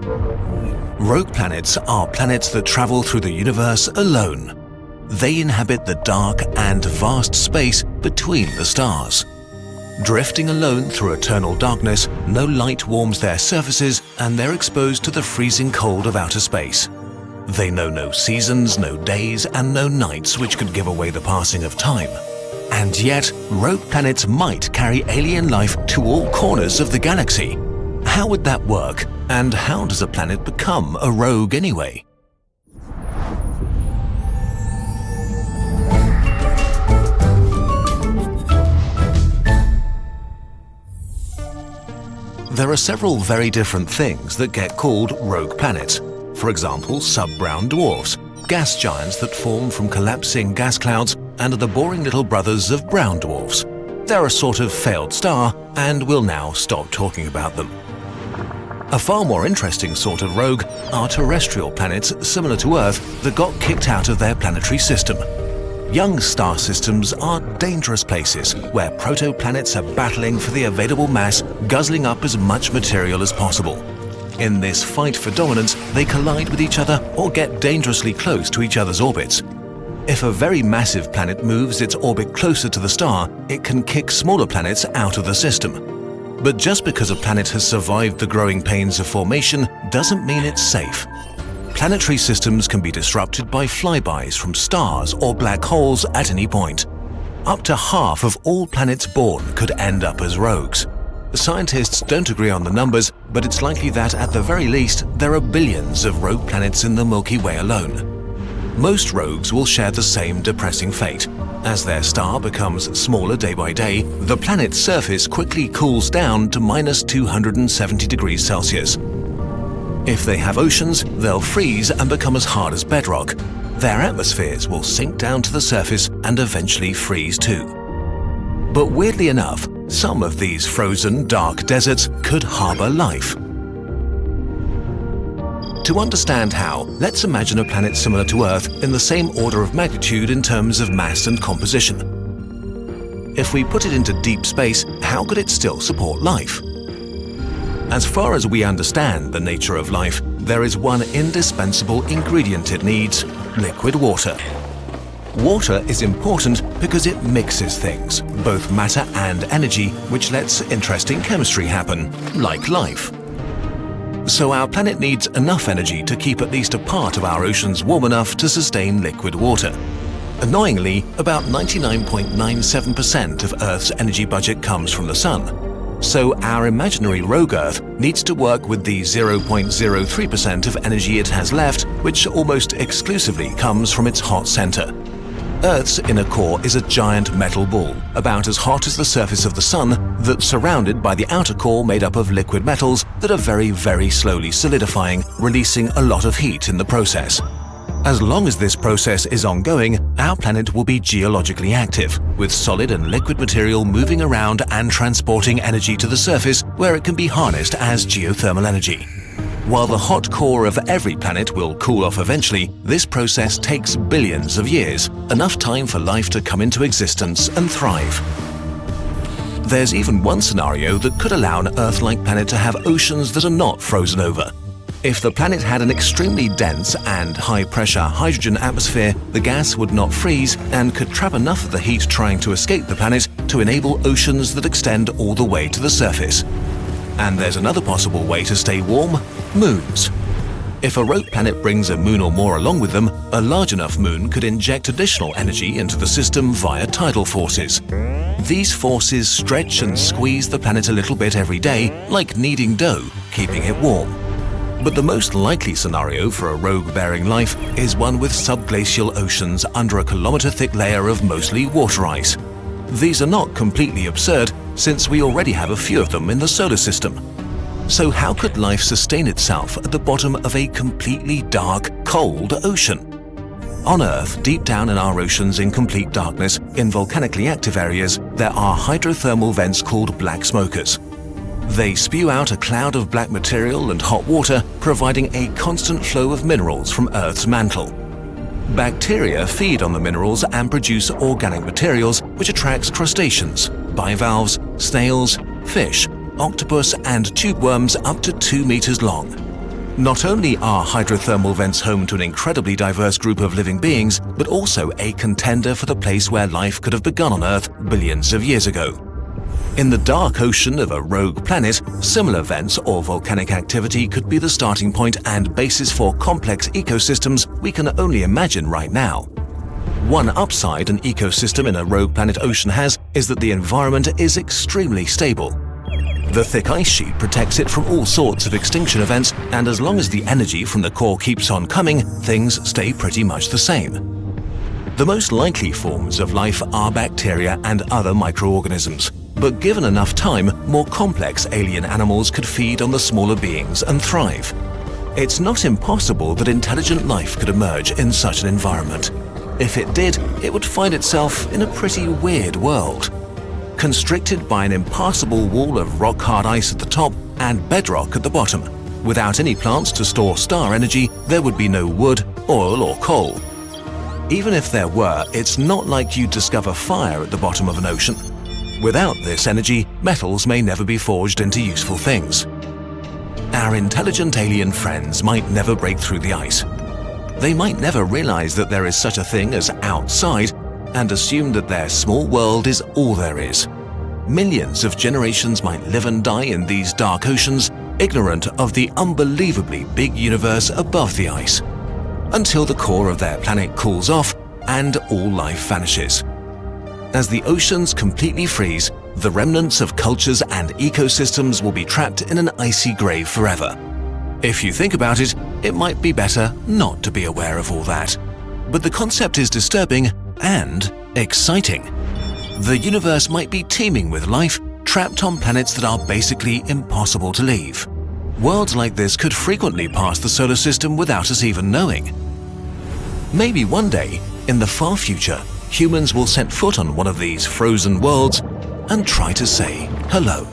Rogue planets are planets that travel through the universe alone. They inhabit the dark and vast space between the stars. Drifting alone through eternal darkness, no light warms their surfaces and they're exposed to the freezing cold of outer space. They know no seasons, no days, and no nights which could give away the passing of time. And yet, rogue planets might carry alien life to all corners of the galaxy. How would that work? And how does a planet become a rogue anyway? There are several very different things that get called rogue planets. For example, sub-brown dwarfs, gas giants that form from collapsing gas clouds and are the boring little brothers of brown dwarfs. They're a sort of failed star, and we'll now stop talking about them. A far more interesting sort of rogue are terrestrial planets similar to Earth that got kicked out of their planetary system. Young star systems are dangerous places where protoplanets are battling for the available mass, guzzling up as much material as possible. In this fight for dominance, they collide with each other or get dangerously close to each other's orbits. If a very massive planet moves its orbit closer to the star, it can kick smaller planets out of the system. But just because a planet has survived the growing pains of formation doesn't mean it's safe. Planetary systems can be disrupted by flybys from stars or black holes at any point. Up to half of all planets born could end up as rogues. Scientists don't agree on the numbers, but it's likely that at the very least there are billions of rogue planets in the Milky Way alone. Most rogues will share the same depressing fate. As their star becomes smaller day by day, the planet's surface quickly cools down to minus 270 degrees Celsius. If they have oceans, they'll freeze and become as hard as bedrock. Their atmospheres will sink down to the surface and eventually freeze too. But weirdly enough, some of these frozen, dark deserts could harbor life. To understand how, let's imagine a planet similar to Earth in the same order of magnitude in terms of mass and composition. If we put it into deep space, how could it still support life? As far as we understand the nature of life, there is one indispensable ingredient it needs: liquid water. Water is important because it mixes things, both matter and energy, which lets interesting chemistry happen, like life. So our planet needs enough energy to keep at least a part of our oceans warm enough to sustain liquid water. Annoyingly, about 99.97% of Earth's energy budget comes from the Sun. So our imaginary rogue Earth needs to work with the 0.03% of energy it has left, which almost exclusively comes from its hot center. Earth's inner core is a giant metal ball, about as hot as the surface of the Sun, that's surrounded by the outer core made up of liquid metals that are very, very slowly solidifying, releasing a lot of heat in the process. As long as this process is ongoing, our planet will be geologically active, with solid and liquid material moving around and transporting energy to the surface where it can be harnessed as geothermal energy. While the hot core of every planet will cool off eventually, this process takes billions of years, enough time for life to come into existence and thrive. There's even one scenario that could allow an Earth-like planet to have oceans that are not frozen over. If the planet had an extremely dense and high-pressure hydrogen atmosphere, the gas would not freeze and could trap enough of the heat trying to escape the planet to enable oceans that extend all the way to the surface. And there's another possible way to stay warm: moons. If a rogue planet brings a moon or more along with them, a large enough moon could inject additional energy into the system via tidal forces. These forces stretch and squeeze the planet a little bit every day, like kneading dough, keeping it warm. But the most likely scenario for a rogue-bearing life is one with subglacial oceans under a kilometer-thick layer of mostly water ice. These are not completely absurd, since we already have a few of them in the solar system. So how could life sustain itself at the bottom of a completely dark, cold ocean? On Earth, deep down in our oceans in complete darkness, in volcanically active areas, there are hydrothermal vents called black smokers. They spew out a cloud of black material and hot water, providing a constant flow of minerals from Earth's mantle. Bacteria feed on the minerals and produce organic materials which attracts crustaceans, bivalves, snails, fish, octopus and tube worms up to 2 meters long. Not only are hydrothermal vents home to an incredibly diverse group of living beings, but also a contender for the place where life could have begun on Earth billions of years ago. In the dark ocean of a rogue planet, similar vents or volcanic activity could be the starting point and basis for complex ecosystems we can only imagine right now. One upside an ecosystem in a rogue planet ocean has is that the environment is extremely stable. The thick ice sheet protects it from all sorts of extinction events, and as long as the energy from the core keeps on coming, things stay pretty much the same. The most likely forms of life are bacteria and other microorganisms, but given enough time, more complex alien animals could feed on the smaller beings and thrive. It's not impossible that intelligent life could emerge in such an environment. If it did, it would find itself in a pretty weird world. Constricted by an impassable wall of rock-hard ice at the top and bedrock at the bottom. Without any plants to store star energy, there would be no wood, oil or coal. Even if there were, it's not like you'd discover fire at the bottom of an ocean. Without this energy, metals may never be forged into useful things. Our intelligent alien friends might never break through the ice. They might never realize that there is such a thing as outside and assume that their small world is all there is. Millions of generations might live and die in these dark oceans, ignorant of the unbelievably big universe above the ice, until the core of their planet cools off and all life vanishes. As the oceans completely freeze, the remnants of cultures and ecosystems will be trapped in an icy grave forever. If you think about it, it might be better not to be aware of all that. But the concept is disturbing and exciting. The universe might be teeming with life, trapped on planets that are basically impossible to leave. Worlds like this could frequently pass the solar system without us even knowing. Maybe one day, in the far future, humans will set foot on one of these frozen worlds and try to say hello.